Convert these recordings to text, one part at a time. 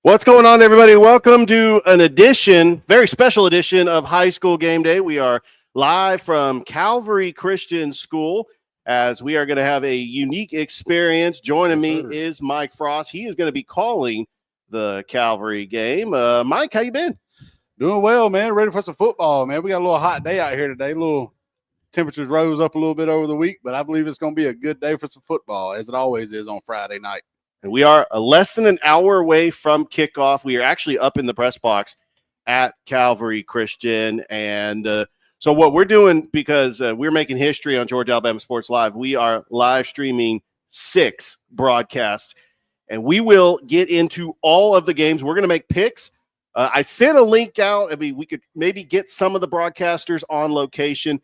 What's going on, everybody? Welcome to an edition, very special edition of High School Game Day. We are live from Calvary Christian School as we are going to have a unique experience. Joining me is Mike Frost. He is going to be calling the Calvary game. Mike, how you been? Doing well, man. Ready for some football, man. We got a little hot day out here today. Temperatures rose up a little bit over the week, but I believe it's going to be a good day for some football, as it always is on Friday night. And we are less than an hour away from kickoff. We are actually up in the press box at Calvary Christian. And so what we're doing, because we're making history on Georgia Alabama Sports Live, we are live streaming 6 broadcasts. And we will get into all of the games. We're going to make picks. I sent a link out. I mean, we could maybe get some of the broadcasters on location.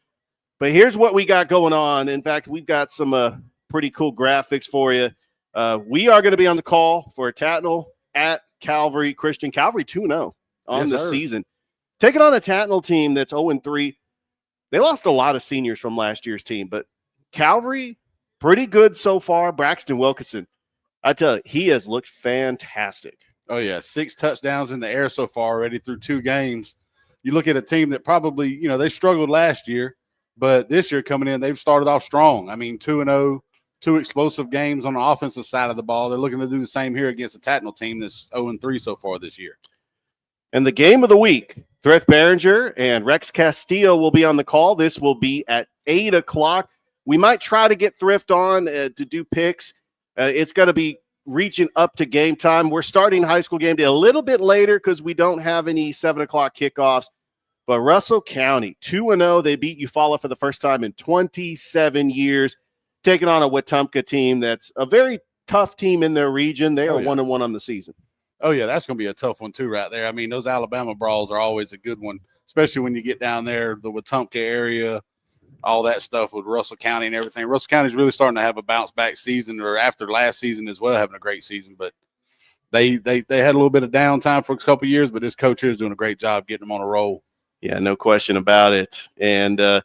But here's what we got going on. In fact, we've got some pretty cool graphics for you. We are going to be on the call for Tatnall at Calvary Christian. Calvary 2-0 on the season. Taking on a Tatnall team that's 0-3. They lost a lot of seniors from last year's team, but Calvary, pretty good so far. Braxton Wilkinson, I tell you, he has looked fantastic. Oh, yeah. 6 touchdowns in the air so far already through 2 games. You look at a team that probably, they struggled last year, but this year coming in, they've started off strong. I mean, 2-0. 2 explosive games on the offensive side of the ball. They're looking to do the same here against a Tatnall team that's 0-3 so far this year. And the game of the week, Thrift Barringer and Rex Castillo will be on the call. This will be at 8 o'clock. We might try to get Thrift on to do picks. It's going to be reaching up to game time. We're starting high school game day a little bit later because we don't have any 7 o'clock kickoffs. But Russell County, 2-0. They beat Eufaula for the first time in 27 years. Taking on a Wetumpka team that's a very tough team in their region. They are 1-1 on the season. Oh, yeah, that's going to be a tough one, too, right there. I mean, those Alabama brawls are always a good one, especially when you get down there, the Wetumpka area, all that stuff with Russell County and everything. Russell County's really starting to have a bounce-back season, or after last season as well, having a great season. But they had a little bit of downtime for a couple of years, but this coach here is doing a great job getting them on a roll. Yeah, no question about it. And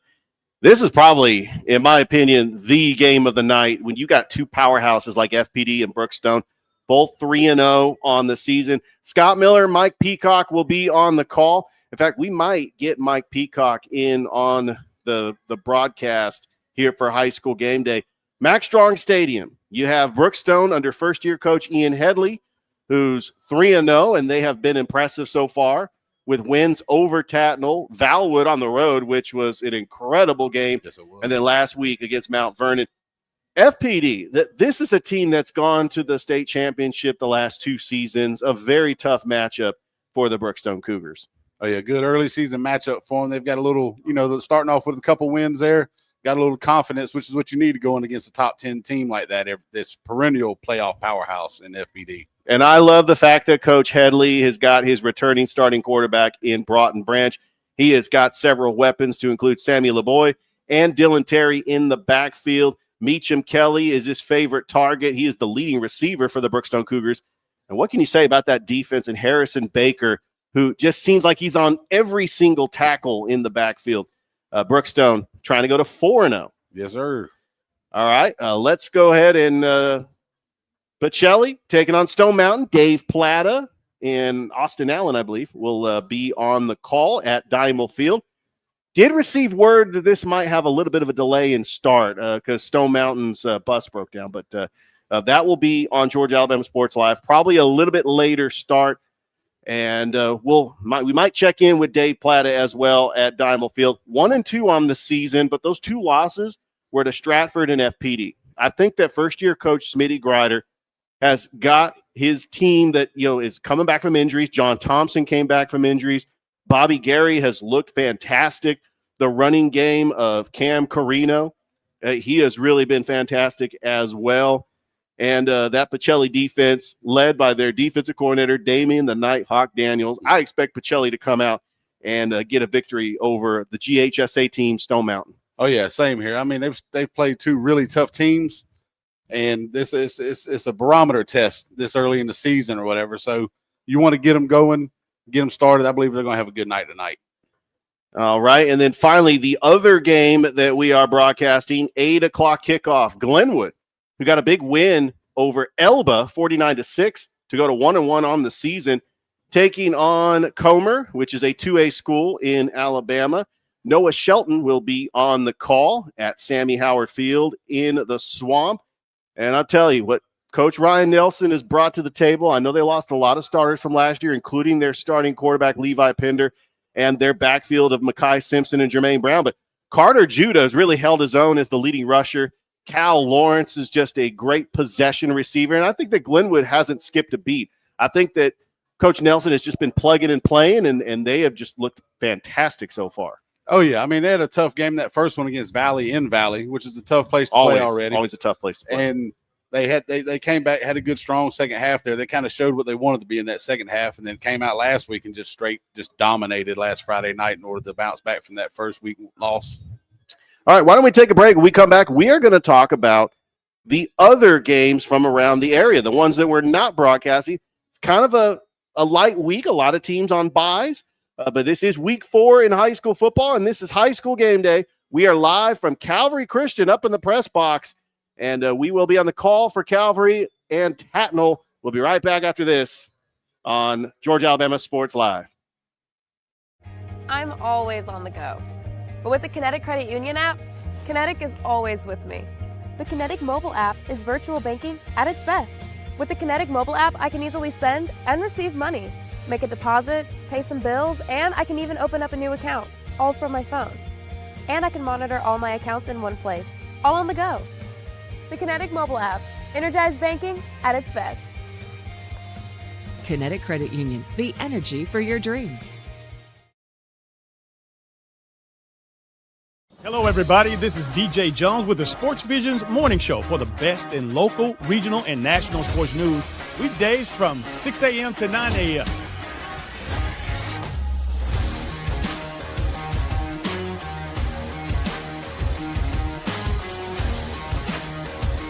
this is probably, in my opinion, the game of the night when you got 2 powerhouses like FPD and Brookstone, both 3-0 on the season. Scott Miller, Mike Peacock will be on the call. In fact, we might get Mike Peacock in on the broadcast here for high school game day. Max Strong Stadium, you have Brookstone under first-year coach Ian Headley, who's 3-0, and they have been impressive so far, with wins over Tatnall, Valwood on the road, which was an incredible game, and then last week against Mount Vernon. FPD, this is a team that's gone to the state championship the last 2 seasons, a very tough matchup for the Brookstone Cougars. Oh, yeah, good early season matchup for them. They've got a little, starting off with a couple wins there, got a little confidence, which is what you need to go in against a top 10 team like that, this perennial playoff powerhouse in FPD. And I love the fact that Coach Headley has got his returning starting quarterback in Broughton Branch. He has got several weapons to include Sammy LeBoy and Dylan Terry in the backfield. Meacham Kelly is his favorite target. He is the leading receiver for the Brookstone Cougars. And what can you say about that defense and Harrison Baker, who just seems like he's on every single tackle in the backfield? Brookstone trying to go to 4-0. Yes, sir. All right, let's go ahead and Pacelli taking on Stone Mountain. Dave Plata and Austin Allen, I believe, will be on the call at Diamond Field. Did receive word that this might have a little bit of a delay in start because Stone Mountain's bus broke down. But that will be on Georgia Alabama Sports Live. Probably a little bit later start. And we might check in with Dave Plata as well at Diamond Field. 1-2 on the season, but those 2 losses were to Stratford and FPD. I think that first-year coach Smitty Grider has got his team that is coming back from injuries. John Thompson came back from injuries. Bobby Gary has looked fantastic. The running game of Cam Carino, he has really been fantastic as well. And that Pacelli defense, led by their defensive coordinator, Damian the Nighthawk Daniels. I expect Pacelli to come out and get a victory over the GHSA team, Stone Mountain. Oh, yeah, same here. I mean, they've played 2 really tough teams. And this is it's a barometer test this early in the season or whatever. So you want to get them going, get them started. I believe they're going to have a good night tonight. All right. And then finally, the other game that we are broadcasting, 8 o'clock kickoff. Glenwood, who got a big win over Elba, 49-6. to go to 1-1 on the season, taking on Comer, which is a 2A school in Alabama. Noah Shelton will be on the call at Sammy Howard Field in the Swamp. And I'll tell you what Coach Ryan Nelson has brought to the table. I know they lost a lot of starters from last year, including their starting quarterback, Levi Pender, and their backfield of Mekhi Simpson and Jermaine Brown. But Carter Judah has really held his own as the leading rusher. Cal Lawrence is just a great possession receiver. And I think that Glenwood hasn't skipped a beat. I think that Coach Nelson has just been plugging and playing, and they have just looked fantastic so far. Oh, yeah. I mean, they had a tough game, that first one against Valley in Valley, which is a tough place to play already. Always a tough place to play. And they came back, had a good, strong second half there. They kind of showed what they wanted to be in that second half, and then came out last week and just dominated last Friday night in order to bounce back from that first week loss. All right, why don't we take a break? When we come back, we are going to talk about the other games from around the area, the ones that we're not broadcasting. It's kind of a light week, a lot of teams on byes, but this is week 4 in high school football, and this is high school game day. We are live from Calvary Christian up in the press box, and we will be on the call for Calvary and Tatnall. We'll be right back after this on Georgia Alabama Sports Live. I'm always on the go. But with the Kinetic Credit Union app, Kinetic is always with me. The Kinetic mobile app is virtual banking at its best. With the Kinetic mobile app, I can easily send and receive money, make a deposit, pay some bills, and I can even open up a new account, all from my phone. And I can monitor all my accounts in one place, all on the go. The Kinetic mobile app, energized banking at its best. Kinetic Credit Union, the energy for your dreams. Hello, everybody. This is DJ Jones with the Sports Vision's morning show for the best in local, regional, and national sports news. Weekdays from 6 a.m. to 9 a.m.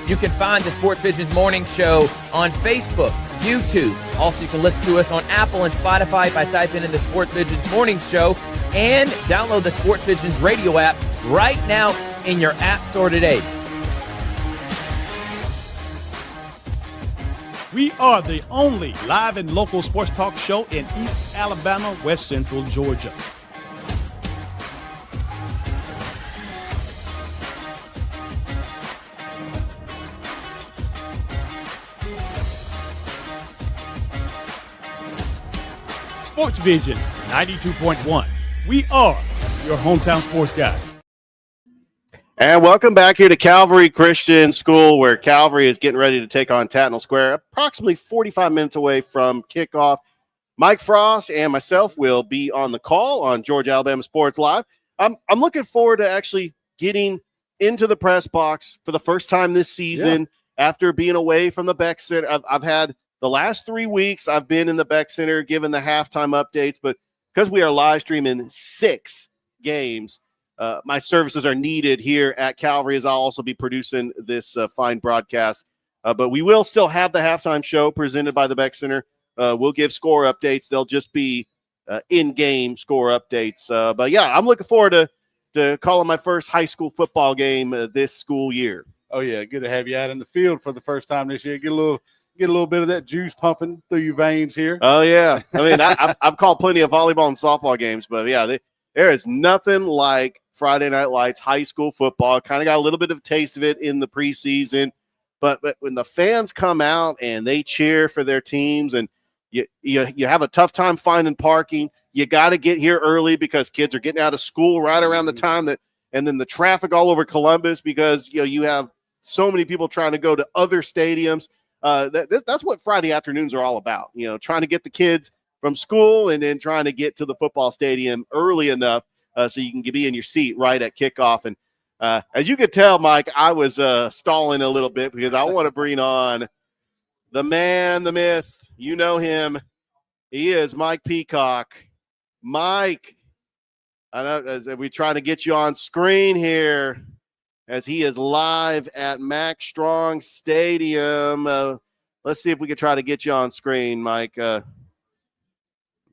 You can find the Sports Vision's morning show on Facebook, YouTube. Also, you can listen to us on Apple and Spotify by typing in the Sports Vision's morning show, and download the Sports Vision's radio app right now in your app store today. We are the only live and local sports talk show in East Alabama, West Central Georgia. Sports Vision 92.1. We are your hometown sports guys. And welcome back here to Calvary Christian School, where Calvary is getting ready to take on Tatnall Square, approximately 45 minutes away from kickoff. Mike Frost and myself will be on the call on Georgia Alabama Sports Live. I'm looking forward to actually getting into the press box for the first time this season after being away from the Beck Center. I've had the last 3 weeks I've been in the Beck Center giving the halftime updates, but because we are live streaming 6 games, my services are needed here at Calvary, as I'll also be producing this fine broadcast. But we will still have the halftime show presented by the Beck Center. We'll give score updates. They'll just be in-game score updates. But, yeah, I'm looking forward to calling my first high school football game this school year. Oh, yeah, good to have you out in the field for the first time this year. Get a little bit of that juice pumping through your veins here. Oh, yeah. I mean, I've called plenty of volleyball and softball games, but, yeah, there is nothing like Friday Night Lights high school football. Kind of got a little bit of a taste of it in the preseason, but when the fans come out and they cheer for their teams, and you have a tough time finding parking, you got to get here early because kids are getting out of school right around the time that, and then the traffic all over Columbus because you have so many people trying to go to other stadiums. That's what Friday afternoons are all about. Trying to get the kids from school and then trying to get to the football stadium early enough so you can be in your seat right at kickoff. And as you could tell, Mike, I was stalling a little bit because I want to bring on the man, the myth. You know him. He is Mike Peacock. Mike, I know as we're trying to get you on screen here as he is live at Mack Strong Stadium. Let's see if we can try to get you on screen, Mike.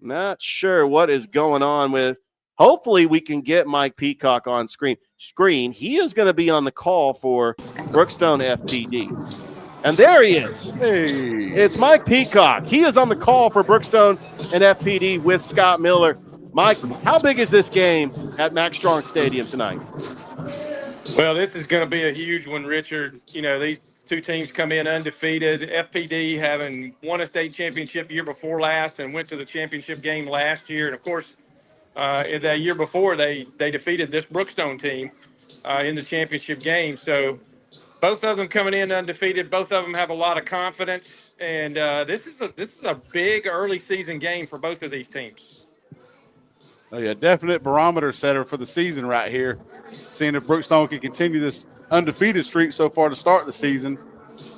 Not sure what is going on with. Hopefully we can get Mike Peacock on screen. He is going to be on the call for Brookstone FPD. And there he is. Hey. It's Mike Peacock. He is on the call for Brookstone and FPD with Scott Miller. Mike, how big is this game at Max Strong Stadium tonight? Well, this is going to be a huge one, Richard. You know, these two teams come in undefeated. FPD having won a state championship year before last and went to the championship game last year. And, of course, in that year before, they defeated this Brookstone team in the championship game. So both of them coming in undefeated. Both of them have a lot of confidence. And this is a big early season game for both of these teams. Oh, yeah, definite barometer setter for the season right here. Seeing if Brookstone can continue this undefeated streak so far to start the season.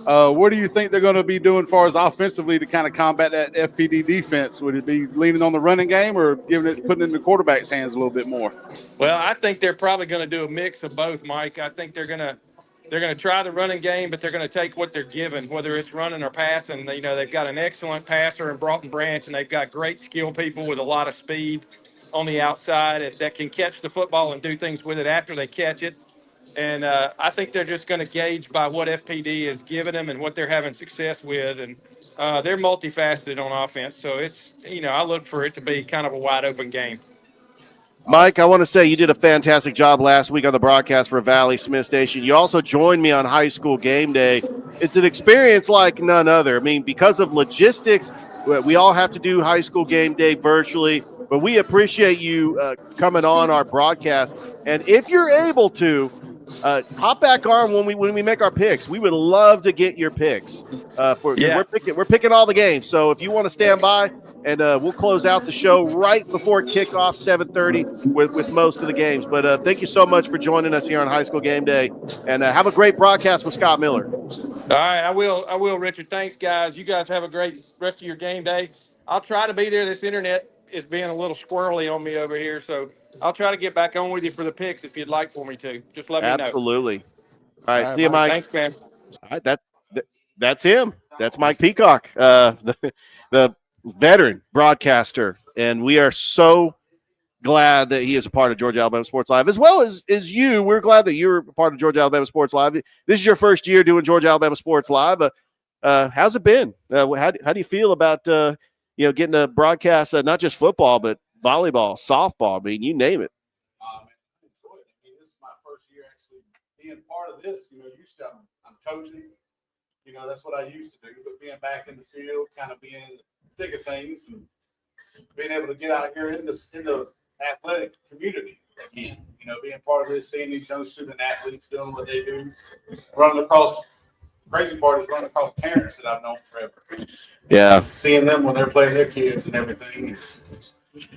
What do you think they're going to be doing as far as offensively to kind of combat that FPD defense? Would it be leaning on the running game or putting it in the quarterback's hands a little bit more? Well, I think they're probably going to do a mix of both, Mike. I think they're going to try the running game, but they're going to take what they're given, whether it's running or passing. You know, they've got an excellent passer in Broughton Branch, and they've got great skill people with a lot of speed on the outside that can catch the football and do things with it after they catch it. And I think they're just going to gauge by what FPD is giving them and what they're having success with. And they're multifaceted on offense. So it's, you know, I look for it to be kind of a wide open game. Mike, I want to say you did a fantastic job last week on the broadcast for Valley Smith Station. You also joined me on High School Game Day. It's an experience like none other. I mean, because of logistics, we all have to do High School Game Day virtually, but we appreciate you coming on our broadcast. And if you're able to, hop back on when we make our picks. We would love to get your picks. We're picking all the games. So if you want to stand by, and we'll close out the show right before kickoff, 7:30, with most of the games. But thank you so much for joining us here on High School Game Day, and have a great broadcast with Scott Miller. All right, I will, Richard. Thanks, guys. You guys have a great rest of your game day. I'll try to be there. This internet is being a little squirrely on me over here, so I'll try to get back on with you for the picks if you'd like for me to. Just let me know. Absolutely. All right, see you, Mike. Thanks, man. All right, that's him. That's Mike Peacock, the veteran broadcaster, and we are so glad that he is a part of Georgia Alabama Sports Live, as well as you. We're glad that you're a part of Georgia Alabama Sports Live. This is your first year doing Georgia Alabama Sports Live. How's it been? How do you feel about getting a broadcast, not just football, but volleyball, softball? I mean, you name it. I enjoy it. I mean, this is my first year actually being part of this. You know, usually I'm coaching. You know, that's what I used to do. But being back in the field, kind of being in the thick of things, and being able to get out here in the athletic community again. You know, being part of this, seeing these young student athletes doing what they do, running across. Crazy part is running across parents that I've known forever. Yeah, seeing them when they're playing their kids and everything.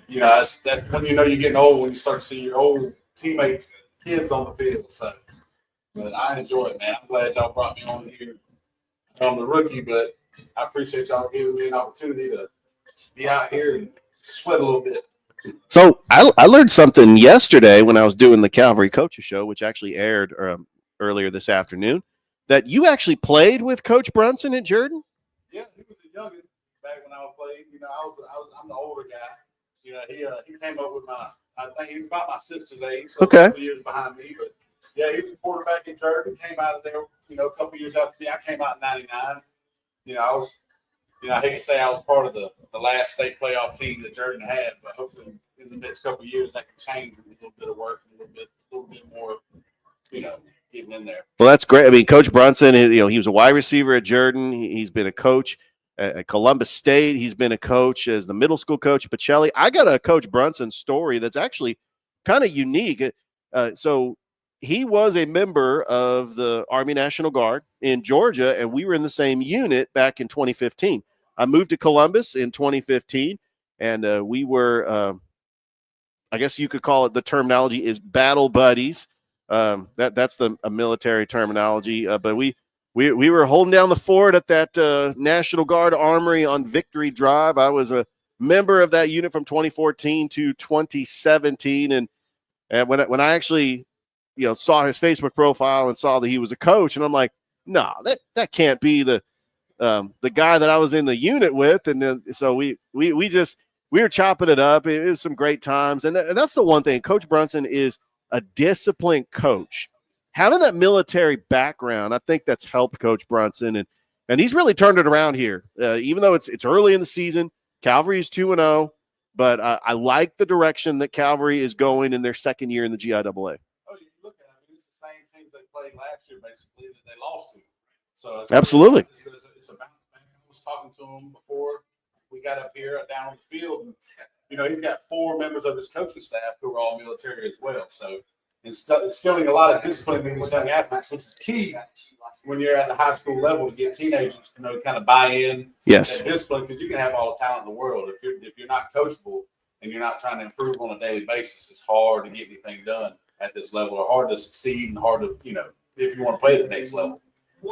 You know, that's when you know you're getting old, when you start to see your old teammates, kids on the field. So, but I enjoy it, man. I'm glad y'all brought me on here. I'm the rookie, but I appreciate y'all giving me an opportunity to be out here and sweat a little bit. So I learned something yesterday when I was doing the Calvary Coaches Show, which actually aired earlier this afternoon, that you actually played with Coach Brunson at Jordan. Yeah, he was a youngin' back when I played. You know, I'm the older guy. You know, he came up with I think he was about my sister's age, so okay, a couple years behind me. But yeah, he was a quarterback at Jordan. Came out of there, you know, a couple years after me. I came out in '99. You know, I hate to say I was part of the last state playoff team that Jordan had, but hopefully in the next couple of years that can change with a little bit of work, and a little bit more, you know, getting in there. Well, that's great. I mean, Coach Brunson, he was a wide receiver at Jordan. He's been a coach at Columbus State. He's been a coach as the middle school coach at Pacelli. I got a Coach Brunson story that's actually kind of unique. So he was a member of the Army National Guard in Georgia, and we were in the same unit back in 2015. I moved to Columbus in 2015, and we were, I guess you could call it, the terminology is battle buddies. That's the military terminology. But we were holding down the fort at that National Guard Armory on Victory Drive. I was a member of that unit from 2014 to 2017, and when I actually saw his Facebook profile and saw that he was a coach, and I'm like, no, that can't be the guy that I was in the unit with. And then so we were chopping it up. It was some great times, and that's the one thing. Coach Brunson is a disciplined coach. Having that military background, I think that's helped Coach Brunson. And he's really turned it around here. Even though it's early in the season, Calvary is 2-0, but I like the direction that Calvary is going in their second year in the GIAA. Oh, you look at it, it's the same teams they played last year, basically, that they lost to. So absolutely. It's a bounce back. I was talking to him before we got up here down on the field. You know, he's got 4 members of his coaching staff who are all military as well. So instilling a lot of discipline in these young athletes, which is key when you're at the high school level to get teenagers to kind of buy in. Yes. That discipline, because you can have all the talent in the world. If you're not coachable and you're not trying to improve on a daily basis, it's hard to get anything done at this level, or hard to succeed and hard to, if you want to play at the next level.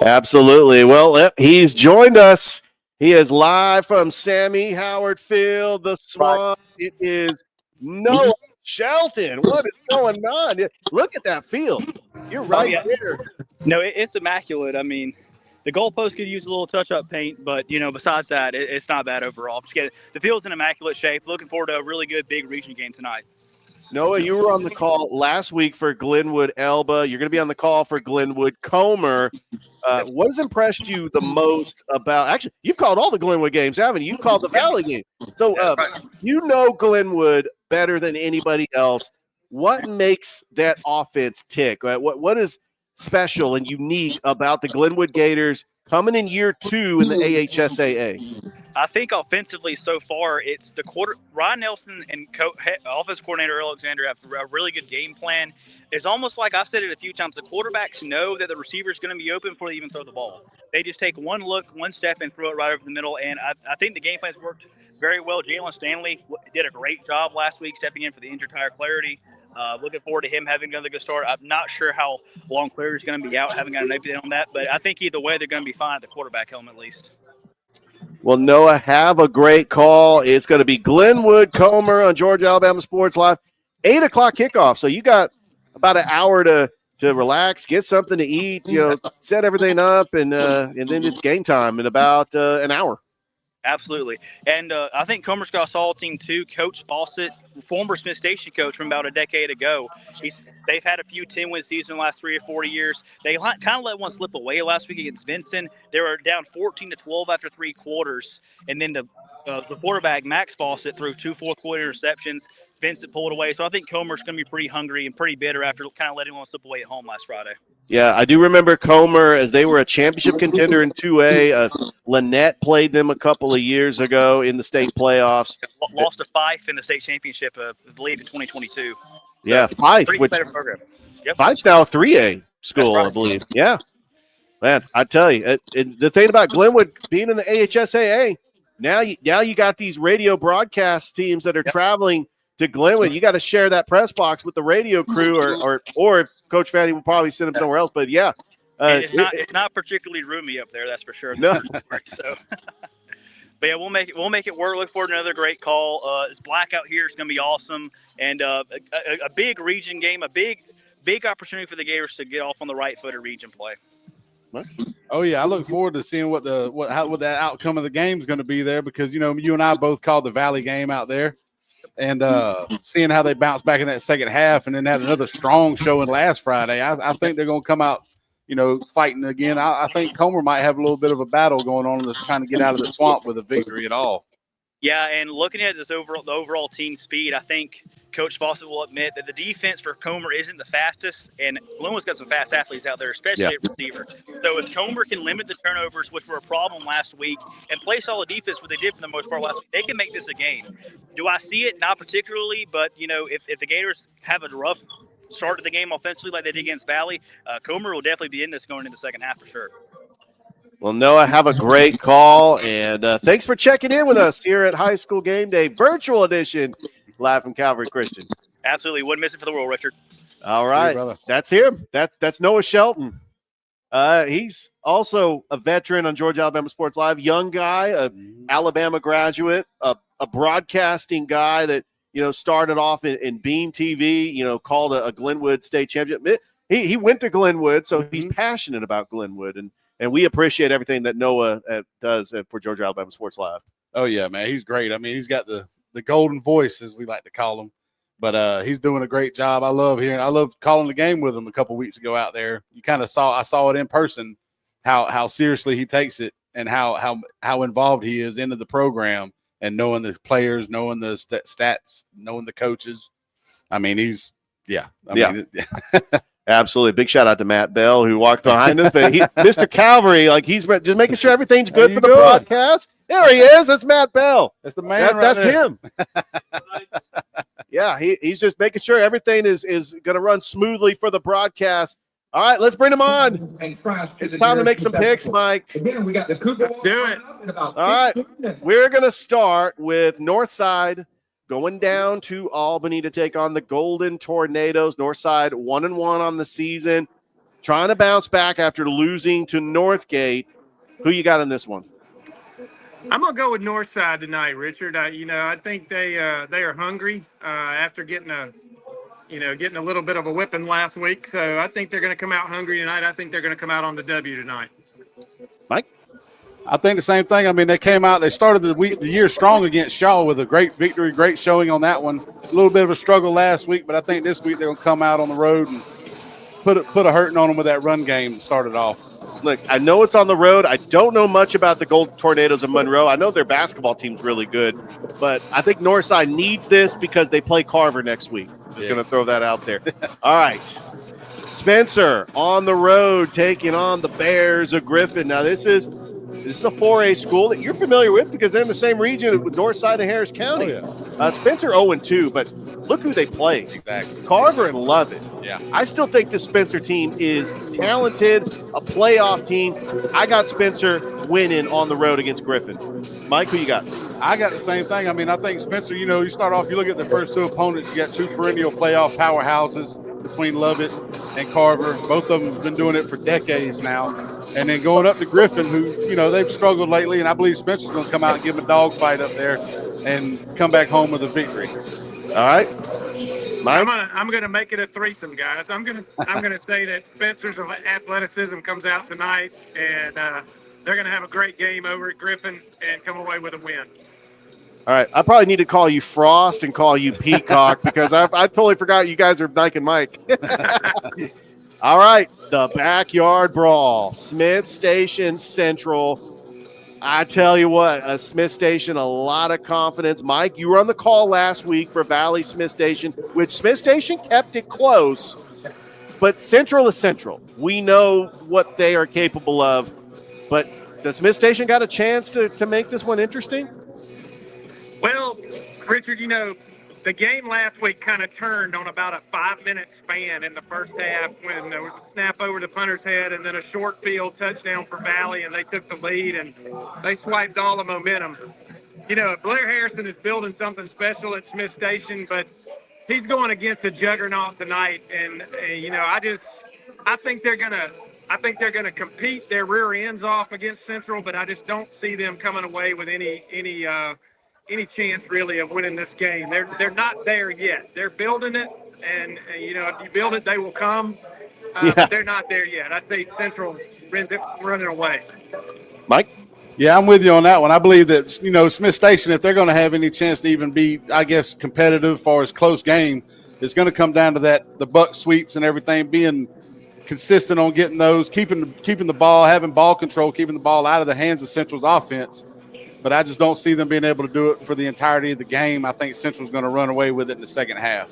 Absolutely. Well, he's joined us. He is live from Sammy Howard Field, the Swamp. It is Noah Shelton. What is going on? Look at that field. You're right there. No, it's immaculate. I mean, the goalpost could use a little touch-up paint, but, besides that, it's not bad overall. Just kidding. The field's in immaculate shape. Looking forward to a really good big region game tonight. Noah, you were on the call last week for Glenwood Elba. You're going to be on the call for Glenwood Comer. What has impressed you the most about – actually, you've called all the Glenwood games, haven't you? You called the Valley game. So you know Glenwood better than anybody else. What makes that offense tick? What is special and unique about the Glenwood Gators coming in year 2 in the AHSAA? I think offensively so far, it's the Ryan Nelson and offense coordinator Earl Alexander have a really good game plan. It's almost like I've said it a few times. The quarterbacks know that the receiver is going to be open before they even throw the ball. They just take one look, one step, and throw it right over the middle. And I think the game plan's worked very well. Jalen Stanley did a great job last week stepping in for the injured Tyler Clarity. Looking forward to him having another good start. I'm not sure how long Clary's going to be out. Haven't got an update on that. But I think either way, they're going to be fine at the quarterback helmet at least. Well, Noah, have a great call. It's going to be Glenwood Comer on Georgia Alabama Sports Live. 8 o'clock kickoff. So you got about an hour to relax, get something to eat, set everything up, and then it's game time in about an hour. Absolutely. And I think Comer's got a solid team too. Coach Fawcett, former Smith Station coach from about a decade ago. They've had a few 10-win seasons in the last 3 or 4 years. They kind of let one slip away last week against Vinson. They were down 14-12 after 3 quarters. And then the quarterback, Max Fawcett, threw 2 fourth-quarter interceptions. Vincent pulled away. So I think Comer's going to be pretty hungry and pretty bitter after kind of letting one slip away at home last Friday. Yeah, I do remember Comer as they were a championship contender in 2A. Lynette played them a couple of years ago in the state playoffs. Lost to Fife in the state championship, I believe, in 2022. Yeah, Fife. Fife's now a 3A school, right. I believe. Yeah. Man, I tell you, the thing about Glenwood being in the AHSAA, now you got these radio broadcast teams that are traveling to Glenwood. You got to share that press box with the radio crew, or Coach Fatty will probably send them somewhere else. But yeah, it's not particularly roomy up there, that's for sure. No. So, but yeah, we'll make it work. Look forward to another great call. This blackout here is going to be awesome, and a big region game, a big opportunity for the Gators to get off on the right foot of region play. What? Oh yeah, I look forward to seeing what that outcome of the game is going to be there, because you and I both called the Valley game out there. And seeing how they bounce back in that second half and then had another strong showing last Friday, I think they're going to come out, fighting again. I think Comer might have a little bit of a battle going on that's trying to get out of the swamp with a victory at all. Yeah, and looking at the overall team speed, I think Coach Fawcett will admit that the defense for Comer isn't the fastest, and Glenwood's got some fast athletes out there, especially at receiver. So if Comer can limit the turnovers, which were a problem last week, and play solid defense, what they did for the most part last week, they can make this a game. Do I see it? Not particularly, but, if the Gators have a rough start to the game offensively like they did against Valley, Comer will definitely be in this going into the second half for sure. Well, Noah, have a great call, and thanks for checking in with us here at High School Game Day Virtual Edition, live from Calvary Christian. Absolutely. Wouldn't miss it for the world, Richard. All right. That's him. That's Noah Shelton. He's also a veteran on Georgia Alabama Sports Live, young guy, a Alabama graduate, a broadcasting guy that, started off in Beam TV, called a Glenwood state championship. He went to Glenwood, so he's passionate about Glenwood, and we appreciate everything that Noah does for Georgia Alabama Sports Live. Oh, yeah, man. He's great. I mean, he's got the golden voice, as we like to call him. But he's doing a great job. I love calling the game with him a couple weeks ago out there. I saw it in person, how seriously he takes it. and how involved he is into the program and knowing the players, knowing the stats, knowing the coaches. I mean, he's Absolutely. Big shout out to Matt Bell, who walked behind us. But Mr. Calvary, like, he's just making sure everything's good for the broadcast. There he is. That's Matt Bell. That's the man. That's him. Yeah, he's just making sure everything is going to run smoothly for the broadcast. All right, let's bring him on. It's time to make some picks, Mike. Let's do it. All right, we're going to start with Northside going down to Albany to take on the Golden Tornadoes. Northside 1-1 on the season, trying to bounce back after losing to Northgate. Who you got in this one? I'm gonna go with Northside tonight, Richard. I think they are hungry after getting a little bit of a whipping last week. So I think they're going to come out hungry tonight. I think they're going to come out on the W tonight. Mike? I think the same thing. I mean, they started the year strong against Shaw with a great victory, great showing on that one. A little bit of a struggle last week, but I think this week they're going to come out on the road and put a hurting on them with that run game and start it off. Look, I know it's on the road. I don't know much about the Golden Tornadoes of Monroe. I know their basketball team's really good, but I think Northside needs this because they play Carver next week. Just going to throw that out there. All right. Spencer on the road taking on the Bears of Griffin. Now, this is a 4A school that you're familiar with because they're in the same region with Northside and Harris County. Oh, yeah. Spencer 0-2, but look who they play. Exactly. Carver and Lovett. Yeah. I still think the Spencer team is talented, a playoff team. I got Spencer winning on the road against Griffin. Mike, who you got? I got the same thing. I mean, I think Spencer, you start off, you look at the first two opponents, you got two perennial playoff powerhouses between Lovett and Carver. Both of them have been doing it for decades now. And then going up to Griffin, who, they've struggled lately, and I believe Spencer's going to come out and give them a dogfight up there and come back home with a victory. All right. Mike? I'm gonna make it a threesome, guys. I'm gonna say that Spencer's athleticism comes out tonight, and they're gonna have a great game over at Griffin and come away with a win. All right. I probably need to call you Frost and call you Peacock because I totally forgot you guys are Mike and Mike. All right. The backyard brawl. Smith Station Central. I tell you what, Smith Station, a lot of confidence. Mike, you were on the call last week for Valley Smith Station, which Smith Station kept it close, but Central is Central. We know what they are capable of, but does Smith Station got a chance to make this one interesting? Well, Richard, the game last week kind of turned on about a 5-minute span in the first half when there was a snap over the punter's head and then a short field touchdown for Valley, and they took the lead and they swiped all the momentum. Blair Harrison is building something special at Smith Station, but he's going against a juggernaut tonight, and I think they're gonna compete their rear ends off against Central, but I just don't see them coming away with any chance really of winning this game. They're not there yet. They're building it, and if you build it, they will come. But they're not there yet. I say Central running away. Mike? Yeah, I'm with you on that one. I believe that Smith Station, if they're going to have any chance to even be, I guess, competitive as far as close game, it's going to come down to the buck sweeps and everything, being consistent on getting those, keeping the ball, having ball control, keeping the ball out of the hands of Central's offense. But I just don't see them being able to do it for the entirety of the game. I think Central's going to run away with it in the second half.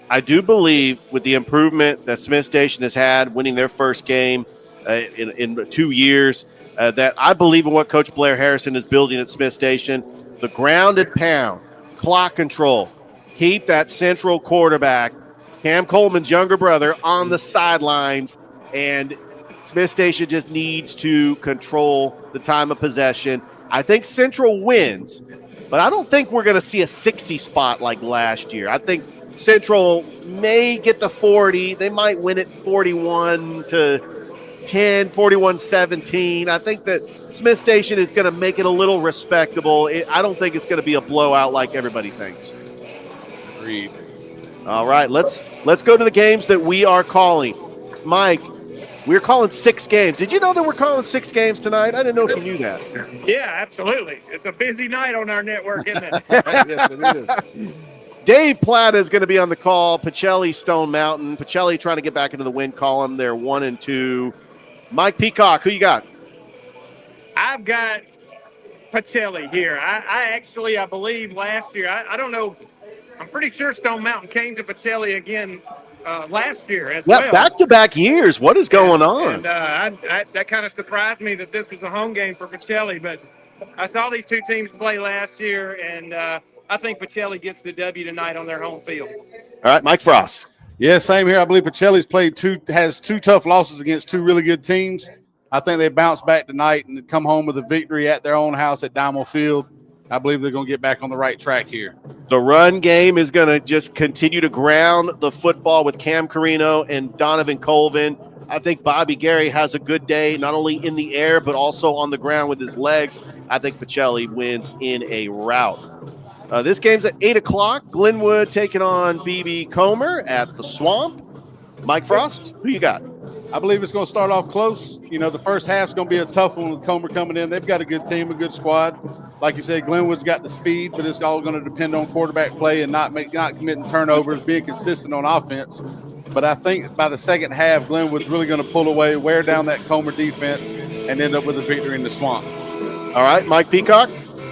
I do believe with the improvement that Smith Station has had, winning their first game in 2 years, that I believe in what Coach Blair Harrison is building at Smith Station. The grounded pound, clock control, keep that Central quarterback, Cam Coleman's younger brother, on the sidelines, and Smith Station just needs to control the time of possession. I think Central wins, but I don't think we're going to see a 60 spot like last year. I think Central may get the 40. They might win it 41-10, 41-17. I think that Smith Station is going to make it a little respectable. I don't think it's going to be a blowout like everybody thinks. Agreed. All right, let's go to the games that we are calling. Mike, we're calling 6 games. Did you know that we're calling 6 games tonight? I didn't know if you knew that. Yeah, absolutely. It's a busy night on our network, isn't it? Yes, it is. Dave Plata is going to be on the call. Pacelli, Stone Mountain. Pacelli trying to get back into the win column. They're 1-2. Mike Peacock, who you got? I I've got Pacelli here. I believe last year, I don't know, I'm pretty sure Stone Mountain came to Pacelli again last year as Yeah, well. back-to-back years. What is going on? And that kind of surprised me that this was a home game for Pacelli, but I saw these two teams play last year, and I think Pacelli gets the W tonight on their home field. All right, Mike Frost. Yeah, same here. I believe Pacelli's has two tough losses against two really good teams. I think they bounce back tonight and come home with a victory at their own house at Dymel Field. I believe they're going to get back on the right track here. The run game is going to just continue to ground the football with Cam Carino and Donovan Colvin. I think Bobby Gary has a good day, not only in the air, but also on the ground with his legs. I think Pacelli wins in a rout. This game's at 8 o'clock. Glenwood taking on BB Comer at the Swamp. Mike Frost, who you got? I believe it's going to start off close. You know, the first half's going to be a tough one with Comer coming in. They've got a good team, a good squad. Like you said, Glenwood's got the speed, but it's all going to depend on quarterback play and not committing turnovers, being consistent on offense. But I think by the second half, Glenwood's really going to pull away, wear down that Comer defense, and end up with a victory in the Swamp. All right, Mike Peacock.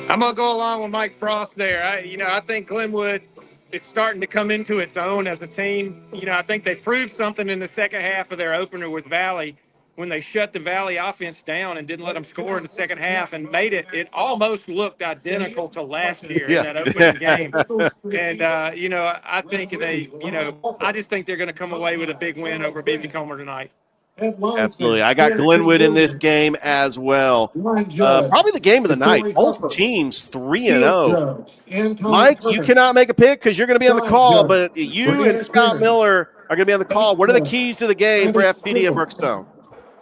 I'm going to go along with Mike Frost there. I think Glenwood is starting to come into its own as a team. I think they proved something in the second half of their opener with Valley when they shut the Valley offense down and didn't let them score in the second half and made it almost looked identical to last year in that opening game. And, I think I just think they're going to come away with a big win over BB Comer tonight. Absolutely. I got Glenwood in this game as well. Probably the game of the night. Both teams 3-0. Mike, you cannot make a pick because you're going to be on the call, but you and Scott Miller are going to be on the call. What are the keys to the game for FPD and Brookstone?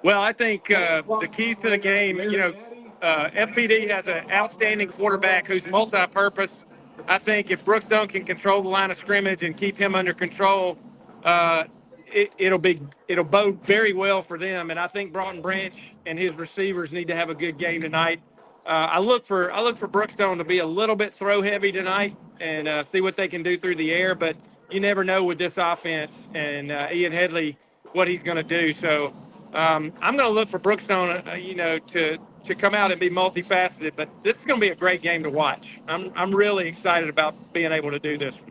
Well, I think the keys to the game, FPD has an outstanding quarterback who's multi-purpose. I think if Brookstone can control the line of scrimmage and keep him under control, it'll bode very well for them. And I think Broughton Branch and his receivers need to have a good game tonight. I look for Brookstone to be a little bit throw heavy tonight and see what they can do through the air. But you never know with this offense and Ian Headley what he's going to do. So I'm going to look for Brookstone, to come out and be multifaceted. But this is going to be a great game to watch. I'm really excited about being able to do this one.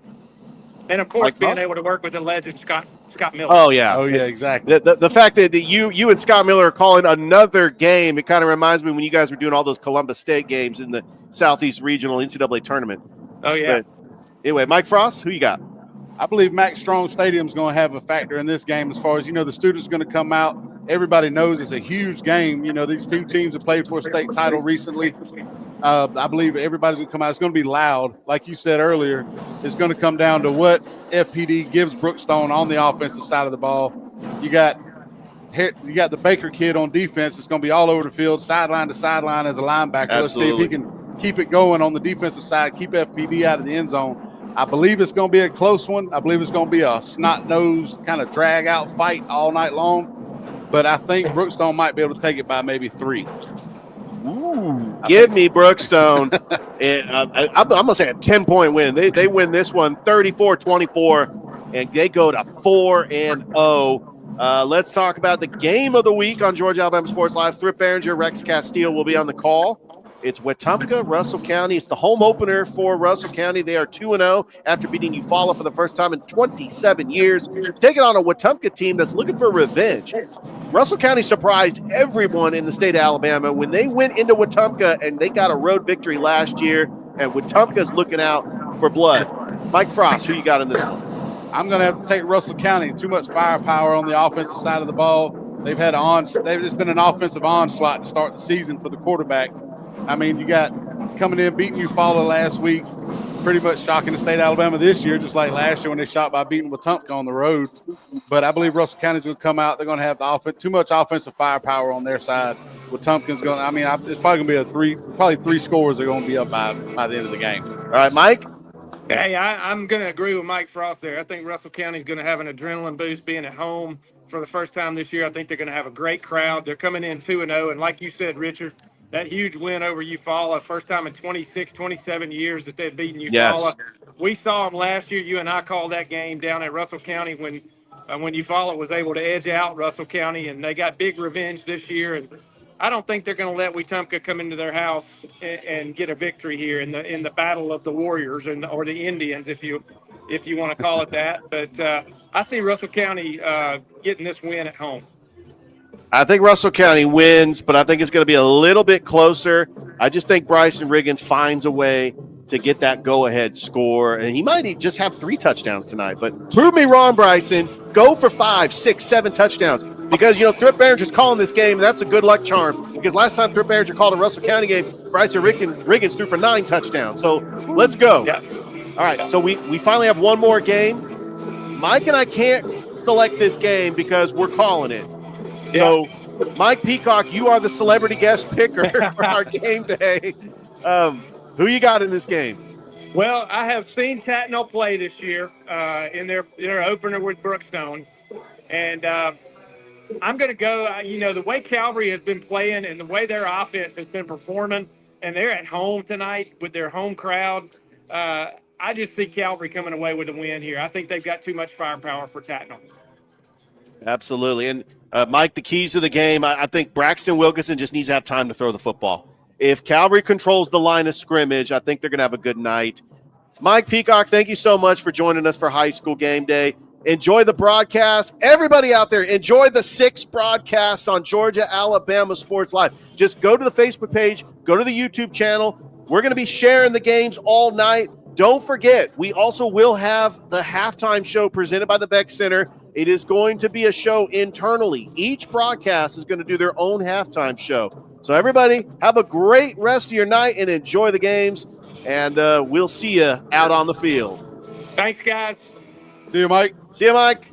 And, of course, being able to work with the legend, Scott Miller. Oh, yeah. Oh, yeah, exactly. The fact that you and Scott Miller are calling another game, it kind of reminds me when you guys were doing all those Columbus State games in the Southeast Regional NCAA tournament. Oh, yeah. But anyway, Mike Frost, who you got? I believe Max Strong Stadium is going to have a factor in this game as far as, the students are going to come out. Everybody knows it's a huge game. These two teams have played for a state title recently. I believe everybody's going to come out. It's going to be loud. Like you said earlier, it's going to come down to what FPD gives Brookstone on the offensive side of the ball. You got the Baker kid on defense. It's going to be all over the field, sideline to sideline as a linebacker. Absolutely. Let's see if he can keep it going on the defensive side, keep FPD out of the end zone. I believe it's going to be a close one. I believe it's going to be a snot-nosed kind of drag-out fight all night long. But I think Brookstone might be able to take it by maybe 3. Ooh, give me Brookstone. I'm going to say a 10-point win. They win this one 34-24, and they go to 4-0. Let's talk about the game of the week on Georgia Alabama Sports Live. Thrift Barringer, Rex Castile will be on the call. It's Wetumpka, Russell County. It's the home opener for Russell County. They are 2-0 after beating Eufaula for the first time in 27 years. Taking on a Wetumpka team that's looking for revenge. Russell County surprised everyone in the state of Alabama when they went into Wetumpka and they got a road victory last year, and Wetumpka's looking out for blood. Mike Frost, who you got in this one? I'm going to have to take Russell County. Too much firepower on the offensive side of the ball. There's been an offensive onslaught to start the season for the quarterback. I mean, you got coming in, beating Eufaula last week, pretty much shocking the state of Alabama this year, just like last year when they shot by beating Wetumpka on the road. But I believe Russell County's going to come out. They're going to have too much offensive firepower on their side. Wetumpka's going to, it's probably going to be three scores are going to be up by the end of the game. All right, Mike? Hey, I'm going to agree with Mike Frost there. I think Russell County's going to have an adrenaline boost being at home for the first time this year. I think they're going to have a great crowd. They're coming in 2-0, and like you said, Richard, that huge win over Eufaula, first time in 26, 27 years that they'd beaten Eufaula. Yes. We saw them last year. You and I called that game down at Russell County when Eufaula was able to edge out Russell County, and they got big revenge this year. And I don't think they're going to let Wetumpka come into their house and get a victory here in the battle of the Warriors or the Indians, if you want to call it that. But I see Russell County getting this win at home. I think Russell County wins, but I think it's going to be a little bit closer. I just think Bryson Riggins finds a way to get that go-ahead score, and he might just have 3 touchdowns tonight. But prove me wrong, Bryson. Go for 5, 6, 7 touchdowns because, Thrift Barringer's calling this game, and that's a good luck charm because last time Thrift Barringer called a Russell County game, Bryson Riggins threw for 9 touchdowns. So let's go. Yeah. All right, so we finally have one more game. Mike and I can't select this game because we're calling it. Yeah. So, Mike Peacock, you are the celebrity guest picker for our game day. Who you got in this game? Well, I have seen Tatnall play this year in their opener with Brookstone, and I'm going to go. The way Calvary has been playing and the way their offense has been performing, and they're at home tonight with their home crowd. I just see Calvary coming away with a win here. I think they've got too much firepower for Tatnall. Absolutely. And Mike, the keys to the game, I think Braxton Wilkinson just needs to have time to throw the football. If Calvary controls the line of scrimmage, I think they're going to have a good night. Mike Peacock, thank you so much for joining us for High School Game Day. Enjoy the broadcast. Everybody out there, enjoy the 6 broadcasts on Georgia, Alabama Sports Live. Just go to the Facebook page, go to the YouTube channel. We're going to be sharing the games all night. Don't forget, we also will have the halftime show presented by the Beck Center. It is going to be a show internally. Each broadcast is going to do their own halftime show. So everybody, have a great rest of your night and enjoy the games. And we'll see you out on the field. Thanks, guys. See you, Mike. See you, Mike.